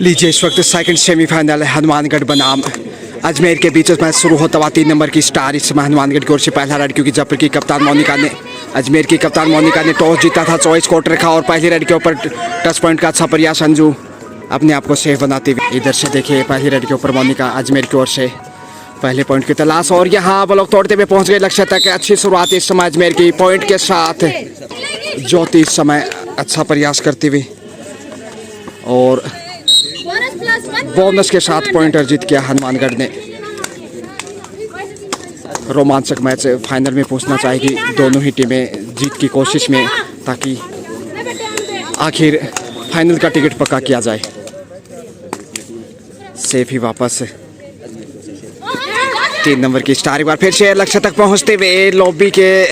लीजिए इस वक्त सेकंड सेमीफाइनल हनुमानगढ़ बनाम अजमेर के बीच मैच शुरू होता हुआ 3 नंबर की स्टार इस समय हनुमानगढ़ की ओर से पहला रेड, क्योंकि जयपुर की कप्तान मोनिका ने अजमेर की कप्तान मोनिका ने टॉस जीता था, चॉइस कोर्ट रखा और पहली रेड के ऊपर टच पॉइंट का अच्छा प्रयास अंजू अपने आप को सेफ बनाते हुए। इधर से देखिए पहली रेड के ऊपर मोनिका अजमेर की ओर से पहले पॉइंट की तलाश और यहाँ ब्लॉक तोड़ते हुए पहुंच गए लक्ष्य तक। अच्छी शुरुआत इस समय अजमेर की पॉइंट के साथ, ज्योति इस समय अच्छा प्रयास करती हुई और बोनस के साथ पॉइंट अर्जित किया हनुमानगढ़ ने। रोमांचक मैच फाइनल में पहुंचना चाहेगी दोनों ही टीमें जीत की कोशिश में, ताकि आखिर फाइनल का टिकट पक्का किया जाए। सेफ ही वापस 3 नंबर की स्टार एक बार फिर से लक्ष्य तक पहुंचते हुए लॉबी के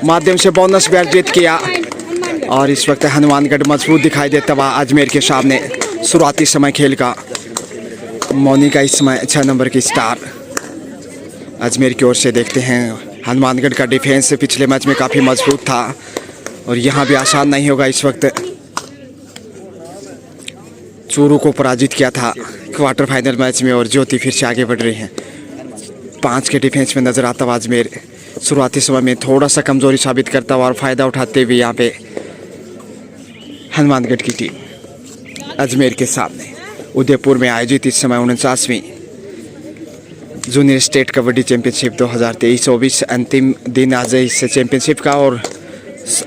माध्यम से बोनस भी अर्जित किया और इस वक्त हनुमानगढ़ मजबूत दिखाई देता हुआ अजमेर के सामने। शुरुआती समय खेल का मोनिका इस समय 6 नंबर की स्टार अजमेर की ओर से देखते हैं। हनुमानगढ़ का डिफेंस पिछले मैच में काफ़ी मजबूत था और यहाँ भी आसान नहीं होगा। इस वक्त चूरू को पराजित किया था क्वार्टर फाइनल मैच में और ज्योति फिर से आगे बढ़ रही हैं। 5 के डिफेंस में नजर आता हुआ अजमेर शुरुआती समय में थोड़ा सा कमजोरी साबित करता हुआ और फायदा उठाते हुए यहाँ पे हनुमानगढ़ की टीम अजमेर के सामने उदयपुर में आयोजित इस समय 49वीं जूनियर स्टेट कबड्डी चैंपियनशिप 2023-24 अंतिम दिन आज है इस चैंपियनशिप का और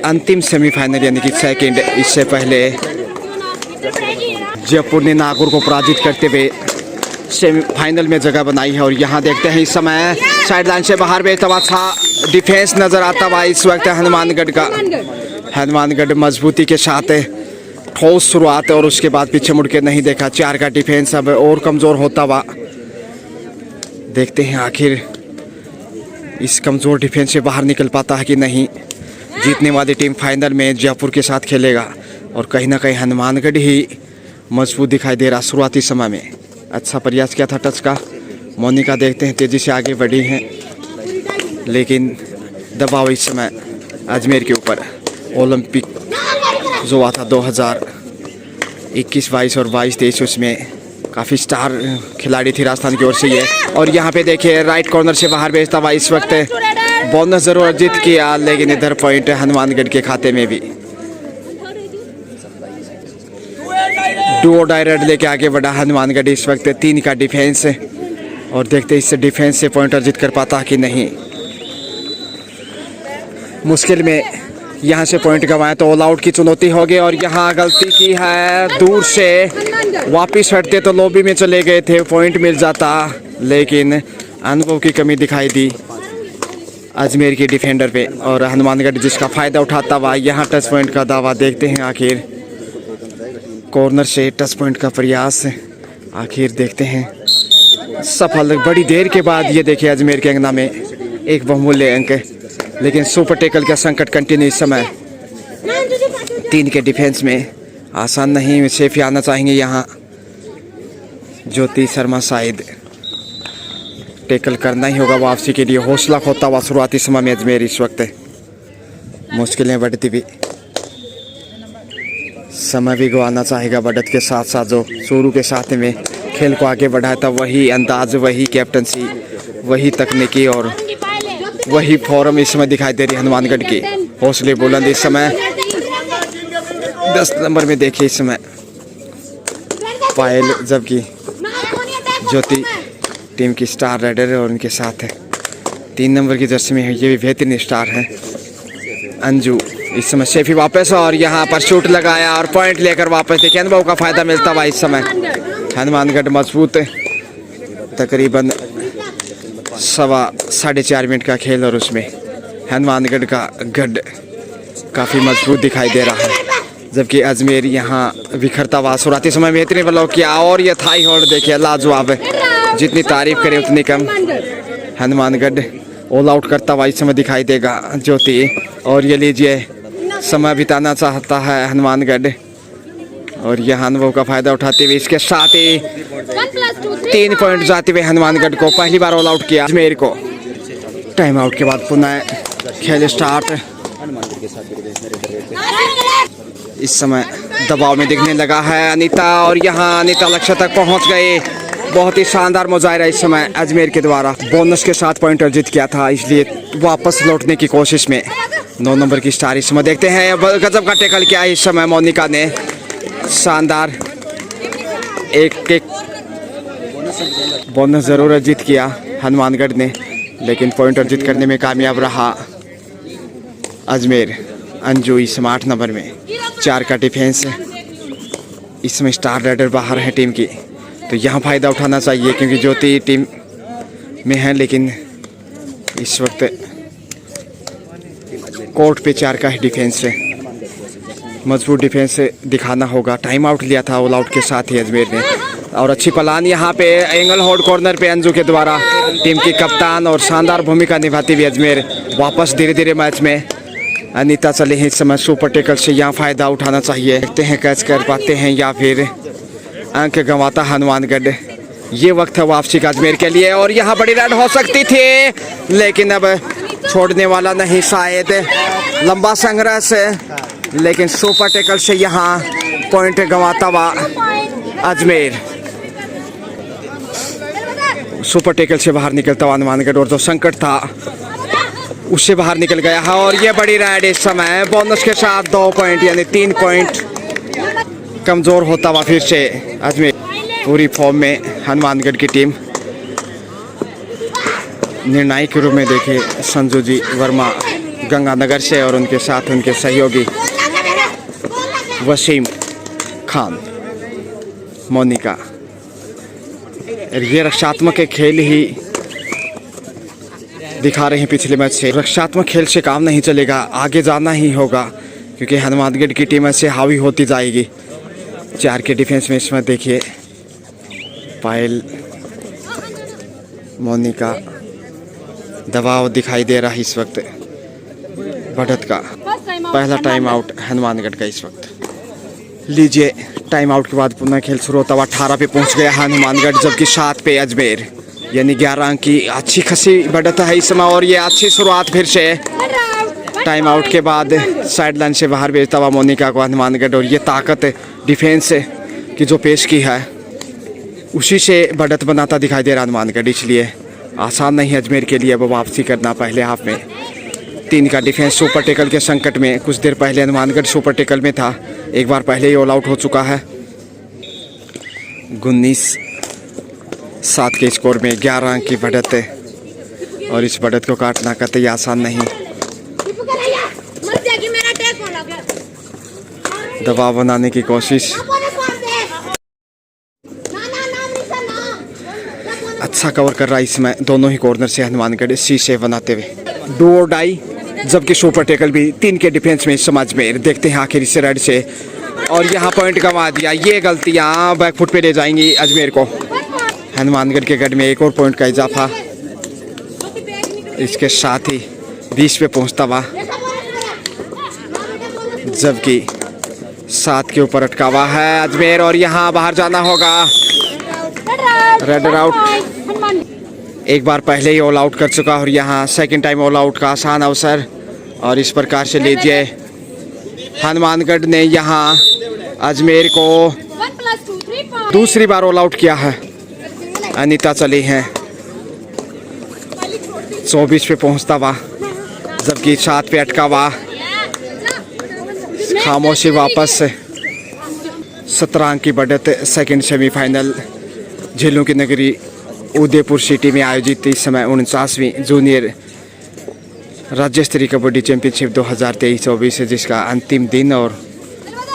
अंतिम सेमीफाइनल यानी कि सेकंड। इससे पहले जयपुर ने नागौर को पराजित करते हुए सेमीफाइनल में जगह बनाई है और यहाँ देखते हैं इस समय साइडलाइन से बाहर बेहतर अच्छा डिफेंस नजर आता हुआ इस वक्त हनुमानगढ़ का। हनुमानगढ़ मजबूती के साथ ठोस शुरुआत और उसके बाद पीछे मुड़ के नहीं देखा। 4 का डिफेंस अब और कमज़ोर होता हुआ देखते हैं आखिर इस कमज़ोर डिफेंस से बाहर निकल पाता है कि नहीं। जीतने वाली टीम फाइनल में जयपुर के साथ खेलेगा और कहीं ना कहीं हनुमानगढ़ ही मजबूत दिखाई दे रहा। शुरुआती समय में अच्छा प्रयास किया था टच का। मोनिका देखते हैं तेज़ी से आगे बढ़ी हैं लेकिन दबाव इस समय अजमेर के ऊपर। ओलंपिक जो हुआ था 2021-22 और 22-23 उसमें काफ़ी स्टार खिलाड़ी थी राजस्थान की ओर से ये। और यहाँ पे देखिए राइट कॉर्नर से बाहर भेजता हुआ इस वक्त बोनस जरूर अर्जित किया लेकिन इधर पॉइंट हनुमानगढ़ के खाते में भी। डुओ डायरेक्ट लेके आगे बढ़ा हनुमानगढ़ इस वक्त 3 का डिफेंस और देखते इस डिफेंस से पॉइंट अर्जित कर पाता कि नहीं। मुश्किल में यहाँ से पॉइंट गंवाए तो ऑल आउट की चुनौती होगी और यहाँ गलती की है। दूर से वापिस हटते तो लॉबी में चले गए थे, पॉइंट मिल जाता लेकिन अनुभव की कमी दिखाई दी अजमेर के डिफेंडर पे और हनुमानगढ़ जिसका फ़ायदा उठाता हुआ यहाँ टच पॉइंट का दावा। देखते हैं आखिर कॉर्नर से टच पॉइंट का प्रयास आखिर देखते हैं सफल। बड़ी देर के बाद ये देखिए अजमेर के अंगना में एक बहुमूल्य अंक, लेकिन सुपर टेकल का संकट कंटिन्यू इस समय 3 के डिफेंस में आसान नहीं। सेफ ही आना चाहेंगे यहाँ ज्योति शर्मा। शायद टेकल करना ही होगा वापसी के लिए। हौसला खोता हुआ शुरुआती समय में अजमेर इस वक्त मुश्किलें बढ़ती हुई, समय भी गंवाना चाहेगा बढ़त के साथ साथ। जो शुरू के साथ में खेल को आगे बढ़ाया था वही अंदाज, वही कैप्टनसी, वही तकनीकी और वही फॉर्म इस समय दिखाई दे रही है हनुमानगढ़ की। हौसले बुलंद इस समय 10 नंबर में देखिए इस समय पायल, जबकि ज्योति टीम की स्टार राइडर है और उनके साथ है 3 नंबर की जर्सी में ये भी बेहतरीन स्टार है अंजू। इस समय सेफी वापस और यहाँ पर शूट लगाया और पॉइंट लेकर वापस देखिए अनुभव का फायदा मिलता हुआ इस समय हनुमानगढ़ मजबूत। तकरीबन 4.5 मिनट का खेल और उसमें हनुमानगढ़ का गढ़ काफ़ी मजबूत दिखाई दे रहा है, जबकि अजमेर यहाँ बिखरता हुआ शुरुआती समय में इतने ब्लॉक किया और ये थाई होल्ड देखिए लाजवाब है। जितनी तारीफ करें उतनी कम। हनुमानगढ़ ऑल आउट करता हुआ इस समय दिखाई देगा ज्योति और ये लीजिए समय बिताना चाहता है हनुमानगढ़ और यह अनुभव का फायदा उठाते हुए इसके साथ ही 3 पॉइंट जाते हुए हनुमानगढ़ को पहली बार ऑल आउट किया अजमेर को। टाइम आउट के बाद पुनः खेल स्टार्ट। इस समय दबाव में दिखने लगा है अनीता, और यहाँ अनीता लक्ष्य तक पहुंच गए। बहुत ही शानदार मुजाहिरा इस समय अजमेर के द्वारा। बोनस के साथ पॉइंट अर्जित किया था, इसलिए वापस लौटने की कोशिश में 9 नंबर की स्टार इस समय देखते हैं। गजब का टैकल किया इस समय मोनिका ने, शानदार एक बोनस जरूर अर्जित किया हनुमानगढ़ ने, लेकिन पॉइंट अर्जित करने में कामयाब रहा अजमेर। अंजू इस समय 8 नंबर में, 4 का डिफेंस। इसमें स्टार राइडर बाहर है टीम की, तो यहाँ फ़ायदा उठाना चाहिए क्योंकि ज्योति टीम में है, लेकिन इस वक्त कोर्ट पे 4 का ही डिफेंस है। मजबूत डिफेंस दिखाना होगा। टाइम आउट लिया था ऑल आउट के साथ ही अजमेर ने, और अच्छी पलान यहाँ पे एंगल होल्ड कॉर्नर पे अंजू के द्वारा, टीम की कप्तान और शानदार भूमिका निभाती हुई अजमेर वापस धीरे धीरे मैच में। अनीता चले हैं इस समय सुपर टैकल से, यहाँ फ़ायदा उठाना चाहिए। देखते हैं कैच कर पाते हैं या फिर अंक गंवाता हनुमानगढ़। ये वक्त है वापसी का अजमेर के लिए, और यहाँ बड़ी रन हो सकती थी लेकिन अब छोड़ने वाला नहीं शायद। लंबा संघर्ष, लेकिन सुपर टैकल से यहाँ पॉइंट गंवाता हुआ अजमेर। सुपर टैकल से बाहर निकलता हुआ हनुमानगढ़, और जो संकट था उससे बाहर निकल गया है। और ये बड़ी राइड इस समय बोनस के साथ 2 पॉइंट यानी 3 पॉइंट कमज़ोर होता हुआ फिर से अजमेर। पूरी फॉर्म में हनुमानगढ़ की टीम। निर्णायक के रूप में देखे संजू जी वर्मा गंगानगर से, और उनके साथ उनके सहयोगी वसीम खान, मोनिका। ये रक्षात्मक खेल ही दिखा रहे हैं पिछले मैच से। रक्षात्मक खेल से काम नहीं चलेगा, आगे जाना ही होगा क्योंकि हनुमानगढ़ की टीम ऐसे हावी होती जाएगी। 4 के डिफेंस में इसमें देखिए पायल, मोनिका, दबाव दिखाई दे रहा है इस वक्त बढ़त का। पहला टाइम आउट हनुमानगढ़ का इस वक्त। लीजिए, टाइम आउट के बाद पुनः खेल शुरू होता हुआ 18 पे पहुंच गया हनुमानगढ़, जबकि 7 पे अजमेर, यानी 11 अंक की अच्छी खासी बढ़त है इस समय। और ये अच्छी शुरुआत फिर से टाइम आउट के बाद साइड लाइन से बाहर भेजता हुआ मोनिका को हनुमानगढ़, और ये ताकत डिफेंस की जो पेश की है उसी से बढ़त बनाता दिखाई दे रहा हनुमानगढ़। इसलिए आसान नहीं अजमेर के लिए वो वापसी करना। पहले हाफ में 3 का डिफेंस सुपर टैकल के संकट में, कुछ देर पहले हनुमानगढ़ सुपर टैकल में था, एक बार पहले ही ऑल आउट हो चुका है। 19-7 के स्कोर में 11 अंक की बढ़त है, और इस बढ़त को काटना कतई आसान नहीं। दबाव बनाने की कोशिश, अच्छा कवर कर रहा है इसमें दोनों ही कॉर्नर से हनुमानगढ़ सी से बनाते हुए। डू और डाई, जबकि सुपर टैकल भी 3 के डिफेंस में समाज में। देखते हैं आखिर इस रेड से, और यहाँ पॉइंट गंवा दिया। ये गलतियाँ बैकफुट पे ले जाएंगी अजमेर को। हनुमानगढ़ के गढ़ में एक और पॉइंट का इजाफा, इसके साथ ही 20 पे पहुँचता हुआ, जबकि 7 के ऊपर अटका हुआ है अजमेर, और यहाँ बाहर जाना होगा। रेड आउट एक बार पहले ही ऑल आउट कर चुका, और यहाँ सेकंड टाइम ऑल आउट का आसान अवसर। और इस प्रकार से लीजिए हनुमानगढ़ ने यहाँ अजमेर को दूसरी बार ऑल आउट किया है। अनीता चली हैं 24 पे पहुँचता हुआ, जबकि 7 पे अटका हुआ। खामोशी वापस 17 अंक की बढ़त। सेकंड सेमीफाइनल झीलों की नगरी उदयपुर सिटी में आयोजित इस समय 49वीं जूनियर राज्य स्तरीय कबड्डी चैंपियनशिप 2023-24 है, जिसका अंतिम दिन और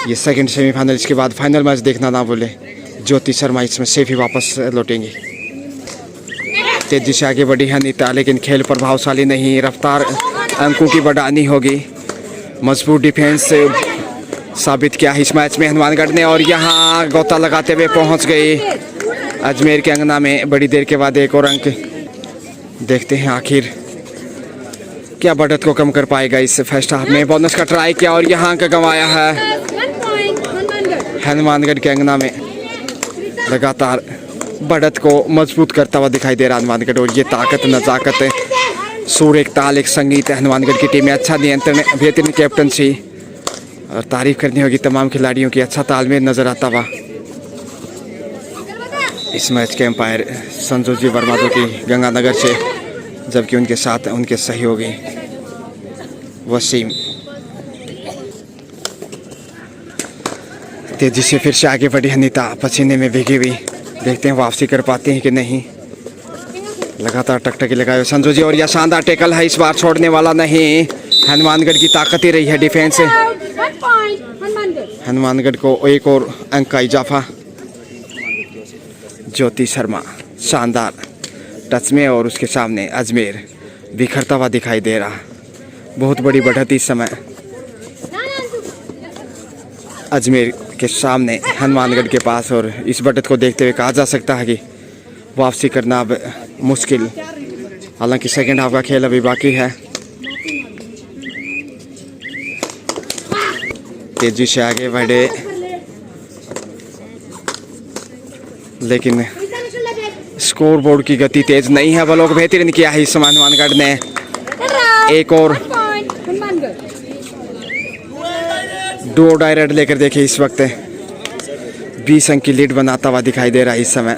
ये सेकंड सेमीफाइनल। इसके बाद फाइनल मैच देखना ना भूले। ज्योति शर्मा इसमें सेफ ही वापस लौटेंगी। तेजी से आगे बढ़ी है अनीता, लेकिन खेल प्रभावशाली नहीं। रफ्तार अंकों की बढ़ानी होगी। मजबूत डिफेंस साबित किया इस मैच में हनुमानगढ़ ने, और यहाँ गोता लगाते हुए पहुँच गई अजमेर के अंगना में। बड़ी देर के बाद एक और अंक। देखते हैं आखिर क्या बढ़त को कम कर पाएगा इस फर्स्ट हाफ में। बोनस का ट्राई किया, और यहाँ अंक गंवाया है हनुमानगढ़ के अंगना में। लगातार बढ़त को मजबूत करता हुआ दिखाई दे रहा हनुमानगढ़, और ये ताकत नजाकत सुर एक ताल एक संगीत है हनुमानगढ़ की टीम में। अच्छा नियंत्रण, बेहतरीन कैप्टनसी, और तारीफ करनी होगी तमाम खिलाड़ियों की, अच्छा तालमेल नज़र आता हुआ। इस मैच के एम्पायर संजू जी वर्मा जो कि गंगानगर से, जबकि उनके साथ उनके सहयोगी वसीम। तेजी से फिर से आगे बढ़ी अनीता, पसीने में भीगी हुई, देखते हैं वापसी कर पाते हैं कि नहीं। लगातार टकटकी लगाए संजू जी और यह शानदार टेकल है, इस बार छोड़ने वाला नहीं। हनुमानगढ़ की ताकत ही रही है डिफेंस से। हनुमानगढ़ को एक और अंक का इजाफा। ज्योति शर्मा शानदार टच में और उसके सामने अजमेर बिखरता हुआ दिखाई दे रहा। बहुत बड़ी बढ़त इस समय अजमेर के सामने हनुमानगढ़ के पास, और इस बढ़त को देखते हुए कहा जा सकता है कि वापसी करना अब मुश्किल। हालांकि सेकेंड हाफ का खेल अभी बाकी है। तेजी से आगे बढ़े लेकिन स्कोर बोर्ड की गति तेज नहीं है। बलों को बेहतरीन किया है इस समय हनुमानगढ़ ने। एक और डो डायरेक्ट लेकर देखिए, इस वक्त 20 अंक की लीड बनाता हुआ दिखाई दे रहा है इस समय।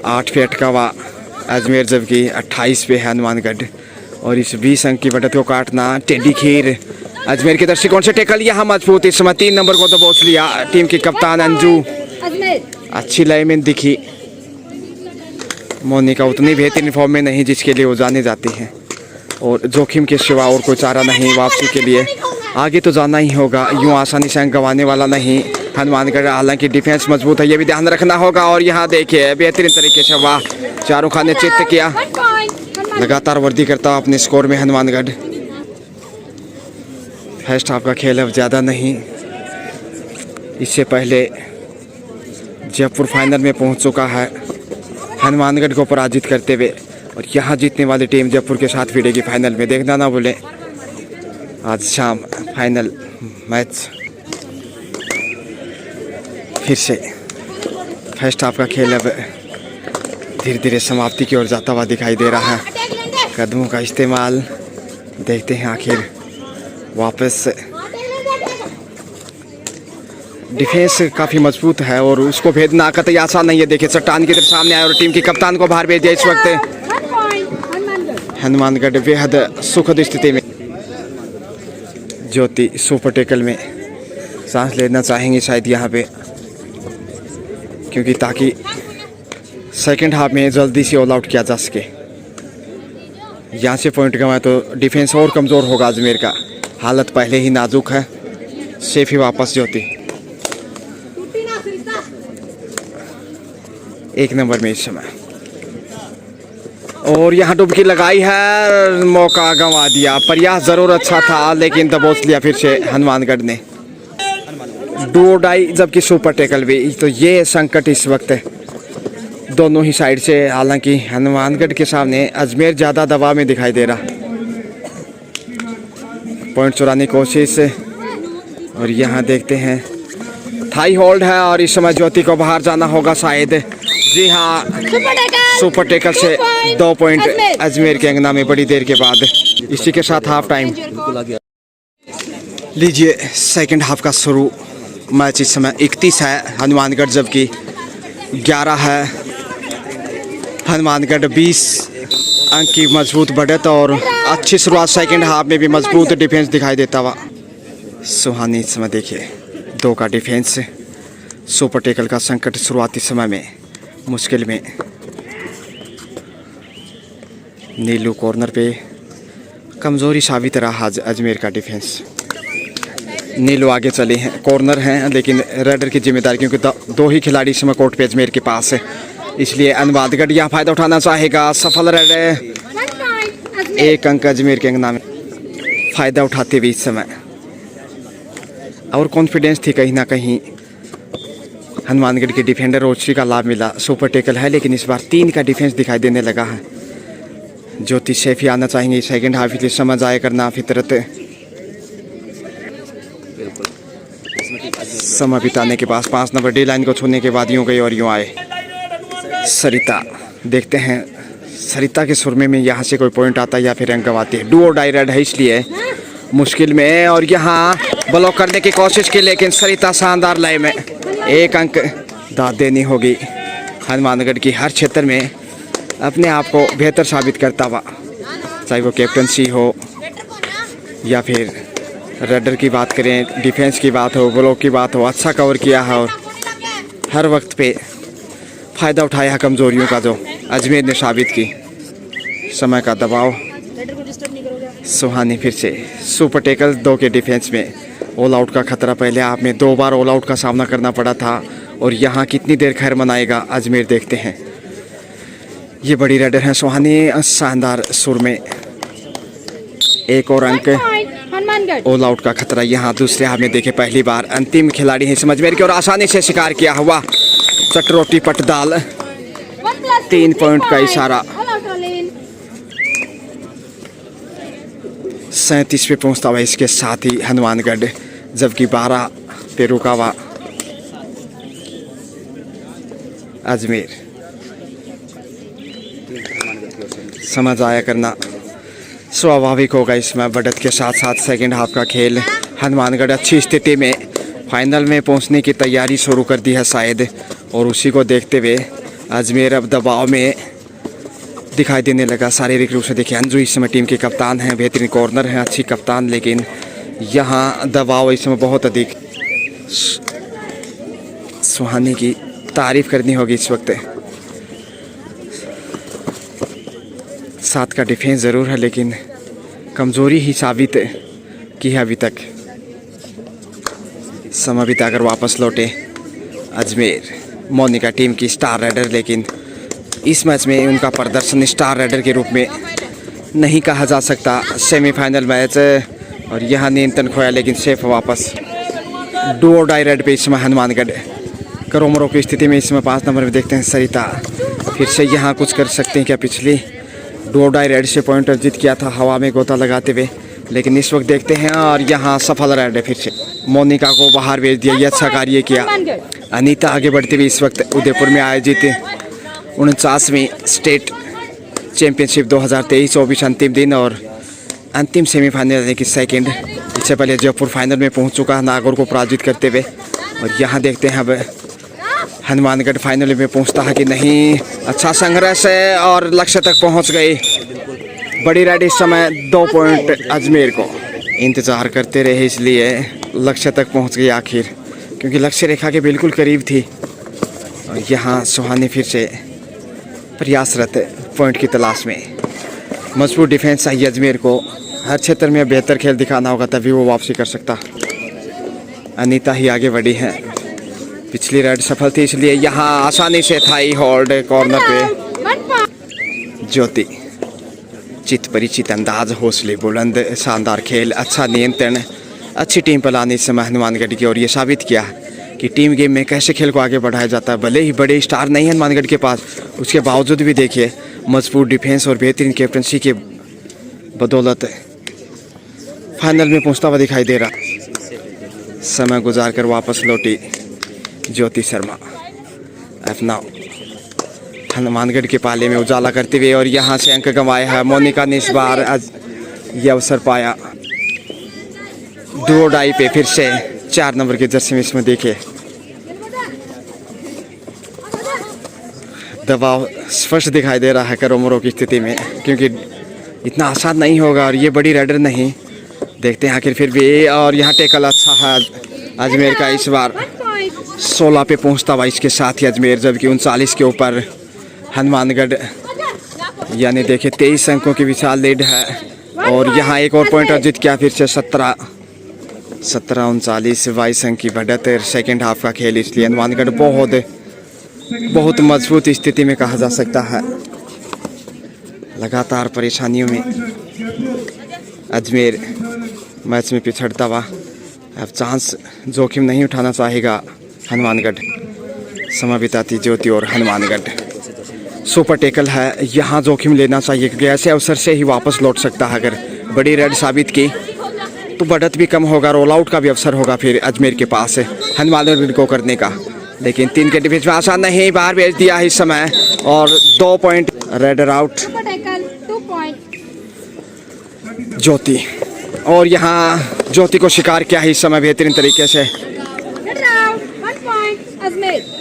8 पे अटका हुआ अजमेर, जबकि 28 पे है हनुमानगढ़। और इस 20 अंक की बढ़त को काटना टेडी खीर अजमेर के दृष्टिकोण से। टेकल यहाँ मजबूत, इस समय 3 नंबर को दबोच लिया टीम की कप्तान अंजू। अच्छी लय में दिखी मोनिका, उतनी बेहतरीन फॉर्म में नहीं जिसके लिए वो जाने जाती हैं, और जोखिम के सिवा और कोई चारा नहीं वापसी के लिए। आगे तो जाना ही होगा, यूं आसानी से अंक गंवाने वाला नहीं हनुमानगढ़। हालांकि डिफेंस मजबूत है, ये भी ध्यान रखना होगा। और यहाँ देखिए बेहतरीन तरीके से वाह, शाहरुख खान ने चित्त किया। लगातार वृद्धि करता हुआ अपने स्कोर में हनुमानगढ़। फर्स्ट हाफ का खेल अब ज़्यादा नहीं। इससे पहले जयपुर फाइनल में पहुंच चुका है हनुमानगढ़ को पराजित करते हुए, और यहाँ जीतने वाली टीम जयपुर के साथ भिड़ेगी फाइनल में। देखना ना भूलें आज शाम फाइनल मैच। फिर से फर्स्ट हाफ का खेल अब धीरे धीरे समाप्ति की ओर जाता हुआ दिखाई दे रहा है। कदमों का इस्तेमाल, देखते हैं आखिर वापस। डिफेंस काफ़ी मजबूत है और उसको भेदना कतई आसान नहीं है। देखिए चट्टान की तरफ सामने आया और टीम की कप्तान को बाहर भेज दिया। इस वक्त हनुमानगढ़ बेहद सुखद स्थिति में। ज्योति सुपर टेकल में सांस लेना चाहेंगे शायद यहाँ पे, क्योंकि ताकि सेकंड हाफ में जल्दी से ऑल आउट किया जा सके। यहाँ से पॉइंट गंवाए तो डिफेंस और कमज़ोर होगा अजमेर का। हालत पहले ही नाजुक है। सेफ ही वापस ज्योति 1 नंबर में इस समय, और यहाँ डुबकी लगाई है, मौका गंवा दिया। प्रयास जरूर अच्छा था लेकिन दबोच लिया फिर से हनुमानगढ़ ने। डू डाई जबकि सुपर टेकल भी, तो ये संकट इस वक्त दोनों ही साइड से। हालांकि हनुमानगढ़ के सामने अजमेर ज़्यादा दबाव में दिखाई दे रहा। पॉइंट चुराने की कोशिश, और यहाँ देखते हैं थाई होल्ड है, और इस समय ज्योति को बाहर जाना होगा शायद। जी हाँ, सुपर टेकल से 2 पॉइंट अजमेर के अंगना में बड़ी देर के बाद। इसी के साथ हाफ टाइम लीजिए। सेकंड हाफ का शुरू। मैच इस समय 31 है हनुमानगढ़ जबकि 11 है हनुमानगढ़। 20 अंक की मजबूत बढ़त और अच्छी शुरुआत सेकंड हाफ में भी। मजबूत डिफेंस दिखाई देता हुआ सुहानी। इस समय देखिए 2 का डिफेंस। सुपर टेकल का संकट शुरुआती समय में मुश्किल में। नीलू कॉर्नर पे कमज़ोरी साबित रहा आज अजमेर का डिफेंस। नीलू आगे चले हैं, कॉर्नर हैं लेकिन रेडर की जिम्मेदारी, क्योंकि 2 ही खिलाड़ी इस समय कोर्ट पे अजमेर के पास है, इसलिए हनुमानगढ़ यहाँ फ़ायदा उठाना चाहेगा। सफल रेड, 1 अंक अजमेर के अंगना में फ़ायदा उठाते हुए इस समय। और कॉन्फिडेंस थी कहीं ना कहीं हनुमानगढ़ के डिफेंडर रोचरी का लाभ मिला। सुपर टेकल है लेकिन इस बार 3 का डिफेंस दिखाई देने लगा है। ज्योति सेफ ही आना चाहेंगे सेकंड हाफ के लिए। समझ आया करना फितरत। समय बिताने के पास 5 नंबर डी लाइन को छूने के बाद यूँ गई और यूँ आए सरिता। देखते हैं सरिता के सुरमे में यहाँ से कोई पॉइंट आता है या फिर अंक गंवाती है। डू और डाई रेड है इसलिए मुश्किल में, और यहाँ ब्लॉक करने की कोशिश की, लेकिन सरिता शानदार लय में एक अंक दाद देनी होगी। हनुमानगढ़ की हर क्षेत्र में अपने आप को बेहतर साबित करता हुआ, चाहे वो कैप्टनसी हो या फिर रेडर की बात करें, डिफेंस की बात हो, ब्लॉक की बात हो, अच्छा कवर किया है और हर वक्त पे फ़ायदा उठाया है कमज़ोरियों का, जो अजमेर ने साबित की। समय का दबाव, सुहानी फिर से सुपर टेकल 2 के डिफेंस में ऑल आउट का खतरा। पहले आप में 2 बार ऑल आउट का सामना करना पड़ा था और यहाँ कितनी देर खैर मनाएगा अजमेर, देखते हैं। ये बड़ी रेडर है सुहानी, शानदार सुर में एक और अंक। ऑल आउट का खतरा यहाँ दूसरे हाफ में देखे पहली बार। अंतिम खिलाड़ी है इस अजमेर की और आसानी से शिकार किया हुआ चटरोटी पटदाल, 3 पॉइंट का इशारा। 37 पे पहुंचता हुआ इसके साथ ही हनुमानगढ़, जबकि 12 पे रुका हुआ अजमेर। समझ आया करना स्वाभाविक होगा इसमें। बढ़त के साथ साथ सेकंड हाफ का खेल, हनुमानगढ़ अच्छी स्थिति में फाइनल में पहुंचने की तैयारी शुरू कर दी है शायद, और उसी को देखते हुए अजमेर अब दबाव में दिखाई देने लगा शारीरिक रूप से। देखिए अंजू इस समय टीम के कप्तान हैं, बेहतरीन कॉर्नर हैं, अच्छी कप्तान, लेकिन यहाँ दबाव इस समय बहुत अधिक। सुहानी की तारीफ करनी होगी इस वक्त। 7 का डिफेंस ज़रूर है, लेकिन कमज़ोरी ही साबित की है अभी तक। समय बिताकर वापस लौटे अजमेर, मोनिका टीम की स्टार राइडर, लेकिन इस मैच में उनका प्रदर्शन स्टार राइडर के रूप में नहीं कहा जा सकता। सेमीफाइनल मैच और यहाँ नियंत्रण खोया, लेकिन सेफ वापस। डू और डाई रेड पे इसमें हनुमानगढ़ करोमरों की स्थिति में इसमें 5 नंबर में देखते हैं सरिता, फिर से यहाँ कुछ कर सकते हैं क्या? पिछली डू और डाई रेड से पॉइंट अर्जित किया था हवा में गोता लगाते हुए, लेकिन इस वक्त देखते हैं और यहाँ सफल रेड है। फिर से मोनिका को बाहर भेज दिया, ये अच्छा कार्य किया। अनीता आगे बढ़ते हुए इस वक्त उदयपुर में आयोजित 49वीं स्टेट चैम्पियनशिप 2023-24 अंतिम दिन और अंतिम सेमीफाइनल यानी कि सेकंड। इससे पहले जयपुर फाइनल में पहुंच चुका है नागौर को पराजित करते हुए, और यहाँ देखते हैं अब हनुमानगढ़ फाइनल में पहुंचता है कि नहीं। अच्छा संघर्ष है और लक्ष्य तक पहुंच गई बड़ी रेड। इस समय 2 पॉइंट अजमेर को। इंतज़ार करते रहे इसलिए लक्ष्य तक पहुंच गई आखिर, क्योंकि लक्ष्य रेखा के बिल्कुल करीब थी। और यहाँ सुहानी फिर से प्रयासरत पॉइंट की तलाश में। मजबूत डिफेंस चाहिए अजमेर को, हर क्षेत्र में बेहतर खेल दिखाना होगा तभी वो वापसी कर सकता। अनीता ही आगे बढ़ी हैं, पिछली राइड सफल थी इसलिए यहाँ आसानी से थाई होल्ड कॉर्नर पे। ज्योति चित परिचित अंदाज, हौसले बुलंद, शानदार खेल, अच्छा नियंत्रण, अच्छी टीम पर लाने इस समय हनुमानगढ़ की, और ये साबित किया कि टीम गेम में कैसे खेल को आगे बढ़ाया जाता है। भले ही बड़े स्टार नहीं है हनुमानगढ़ के पास, उसके बावजूद भी देखिए मजबूत डिफेंस और बेहतरीन कैप्टनसी के बदौलत फाइनल में पहुंचता हुआ दिखाई दे रहा। समय गुजार कर वापस लौटी ज्योति शर्मा, अपना हनुमानगढ़ के पाले में उजाला करते हुए, और यहाँ से अंक गंवाया है मोनिका ने इस बार। आज ये अवसर पाया डू डाई पे, फिर से 4 नंबर के जर्सी में इसमें देखे दबाव स्पष्ट दिखाई दे रहा है करोमरों की स्थिति में, क्योंकि इतना आसान नहीं होगा और ये बड़ी राइडर नहीं। देखते हैं आखिर फिर भी, और यहाँ टेकल अच्छा है अजमेर का इस बार। 16 पे पहुँचता हुआ इसके साथ ही अजमेर, जबकि 39 के ऊपर हनुमानगढ़, यानी देखिए 23 अंकों की विशाल लीड है। और यहाँ एक और पॉइंट अर्जित किया, फिर से 17-39 22 अंक की बढ़त। सेकेंड हाफ का खेल, इसलिए हनुमानगढ़ बहुत मजबूत स्थिति में कहा जा सकता है। लगातार परेशानियों में अजमेर मैच में पिछड़ता हुआ, अब चांस जोखिम नहीं उठाना चाहेगा हनुमानगढ़। समय बिताती ज्योति और हनुमानगढ़। सुपर टेकल है, यहाँ जोखिम लेना चाहिए क्योंकि ऐसे अवसर से ही वापस लौट सकता है। अगर बड़ी रेड साबित की तो बढ़त भी कम होगा, रोल आउट का भी अवसर होगा फिर अजमेर के पास हनुमानगढ़ को करने का। लेकिन 3 के डिफेंस में आसान नहीं, बाहर भेज दिया इस समय, और 2 पॉइंट रेडर आउट। ज्योति और यहाँ ज्योति को शिकार किया है इस समय बेहतरीन तरीके से।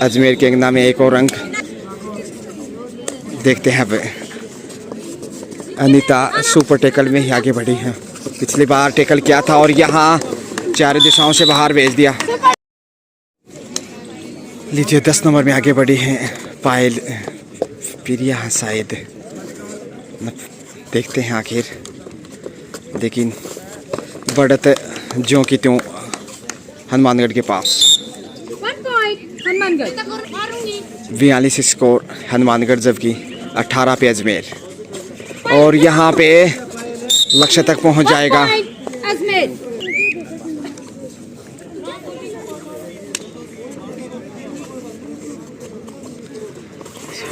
अजमेर के अंगना में एक और अंक। देखते हैं अब अनीता सुपर टेकल में ही आगे बढ़ी है। पिछली बार टेकल किया था और यहाँ चारों दिशाओं से बाहर भेज दिया। लीजिए 10 नंबर में आगे बढ़ी हैं पायल प्रिया शायद, देखते हैं आखिर। लेकिन बढ़त ज्यों की त्यों हनुमानगढ़ के पास। 42 स्कोर हनुमानगढ़, जबकि 18 पे अजमेर। और यहाँ पे लक्ष्य तक पहुँच जाएगा।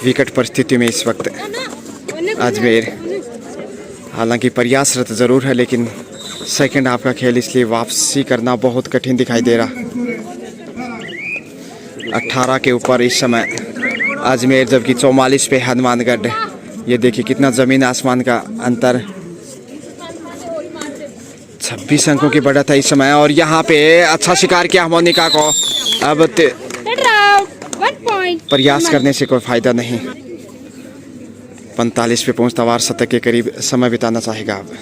विकट परिस्थिति में इस वक्त अजमेर, हालांकि प्रयासरत ज़रूर है, लेकिन सेकंड हाफ का खेल इसलिए वापसी करना बहुत कठिन दिखाई दे रहा। 18 के ऊपर इस समय अजमेर, जबकि 44 पे हनुमानगढ़। ये देखिए कितना ज़मीन आसमान का अंतर। 26 अंकों की बढ़त है इस समय। और यहाँ पे अच्छा शिकार किया मोनिका को। अब प्रयास करने से कोई फायदा नहीं। 45 पे पहुंचता वार शतक के करीब समय बिताना चाहेगा। अब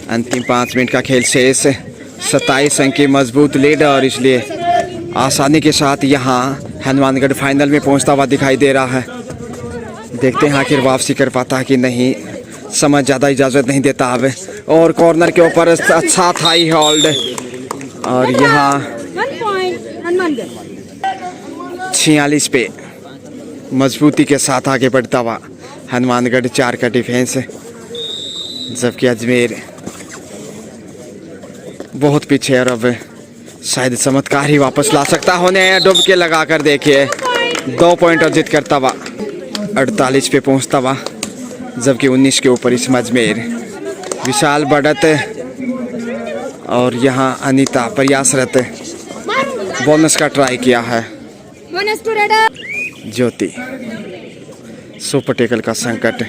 अंतिम 5 मिनट का खेल शेष। 27 अंक की मजबूत लीड और इसलिए आसानी के साथ यहाँ हनुमानगढ़ फाइनल में पहुंचता हुआ दिखाई दे रहा है। देखते हैं आखिर वापसी कर पाता है कि नहीं। समय ज़्यादा इजाज़त नहीं देता अब। और कॉर्नर के ऊपर अच्छा थाई होल्ड। और यहाँ 46 पे मजबूती के साथ आगे बढ़ता हुआ हनुमानगढ़। 4 का डिफेंस, जबकि अजमेर बहुत पीछे है। और अब शायद चमत्कार ही वापस ला सकता होने। डुबके लगा कर देखिए 2 पॉइंट अर्जित करता हुआ 48 पे पहुंचता हुआ, जबकि 19 के ऊपर इस अजमेर। विशाल बढ़त। और यहाँ अनीता प्रयासरत, बोनस का ट्राई किया है। ज्योति सुपर टेकल का संकट।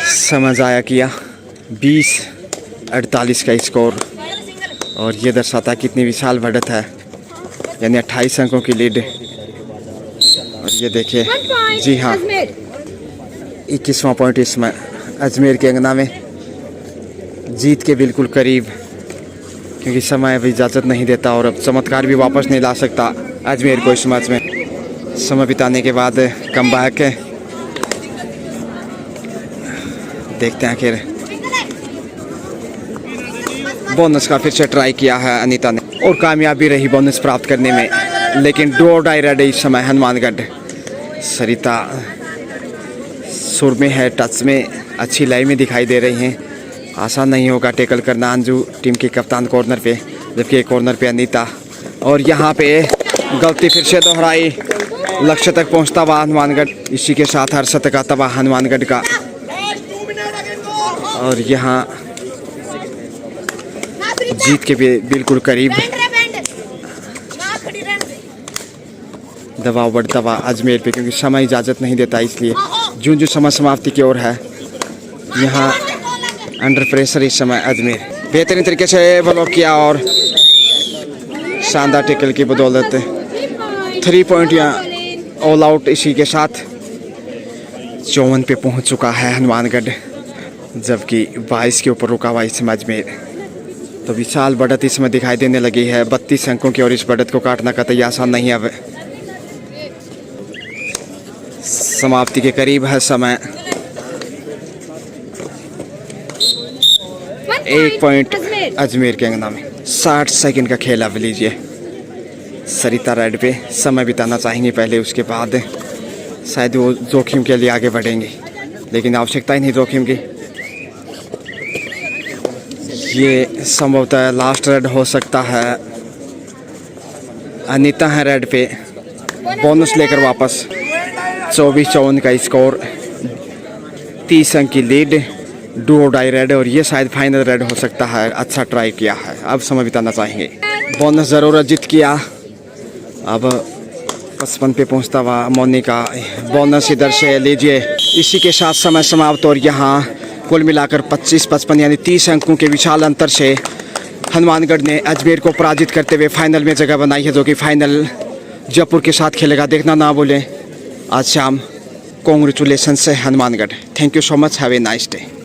समझ आया किया 20-48 का स्कोर। और ये दर्शाता है कितनी विशाल बढ़त है, यानी 28 अंकों की लीड। और ये देखिए, जी हाँ, 21वां पॉइंट इसमें अजमेर के अंगना में। जीत के बिल्कुल करीब, क्योंकि समय अभी इजाज़त नहीं देता। और अब चमत्कार भी वापस नहीं ला सकता अजमेर को इस मैच में। समय बिताने के बाद कमबैक। देखते हैं आखिर। बोनस का फिर से ट्राई किया है अनीता ने और कामयाबी रही बोनस प्राप्त करने में। लेकिन डो डाई रेड इस समय हनुमानगढ़। सरिता सुर में है, टच में, अच्छी लाइन में दिखाई दे रही हैं। आसान नहीं होगा टेकल करना अंजू टीम के कप्तान कॉर्नर पे, जबकि एक कॉर्नर पे अनीता। और यहाँ पे गलती फिर से दोहराई। लक्ष्य तक पहुँचता हुआ हनुमानगढ़। इसी के साथ हर शतक आता हुआ हनुमानगढ़ का। और यहाँ जीत के बिल्कुल करीब। दबाव बढ़ता हुआ अजमेर पे, क्योंकि समय इजाज़त नहीं देता, इसलिए जो समय समाप्ति की ओर है। यहाँ अंडर प्रेशर इस समय अजमेर। बेहतरीन तरीके से ब्लॉक किया और शानदार टेकल की बदौलत 3 पॉइंट या ऑल आउट। इसी के साथ 54 पे पहुंच चुका है हनुमानगढ़, जबकि 22 के ऊपर रुका हुआ इस मैच में। तो विशाल बढ़त इसमें दिखाई देने लगी है 32 अंकों की। और इस बढ़त को काटना कतई आसान नहीं है। अब समाप्ति के करीब है समय। 1 पॉइंट अजमेर के अंगना में। 60 सेकंड का खेल अब लीजिए। सरिता रेड पे समय बिताना चाहेंगे पहले, उसके बाद शायद वो जोखिम के लिए आगे बढ़ेंगे, लेकिन आवश्यकता ही नहीं जोखिम की। ये संभवतः लास्ट रेड हो सकता है। अनीता है रेड पे, बोनस लेकर वापस। 24-54 का स्कोर, 30 अंक की लीड। डू डाई रेड, और ये शायद फाइनल रेड हो सकता है। अच्छा ट्राई किया है, अब समय बिताना चाहेंगे। बोनस ज़रूर अर्जित किया। अब 55 पे पहुंचता हुआ मोनिका बोनस इधर से लीजिए। इसी के साथ समय समाप्त और यहाँ कुल मिलाकर 25-55 यानी 30 अंकों के विशाल अंतर से हनुमानगढ़ ने अजमेर को पराजित करते हुए फाइनल में जगह बनाई है, जो कि फाइनल जयपुर के साथ खेलेगा। देखना ना भूलें आज शाम। कॉन्ग्रेचुलेशन है Hanumangarh. Thank you so much. Have a nice day.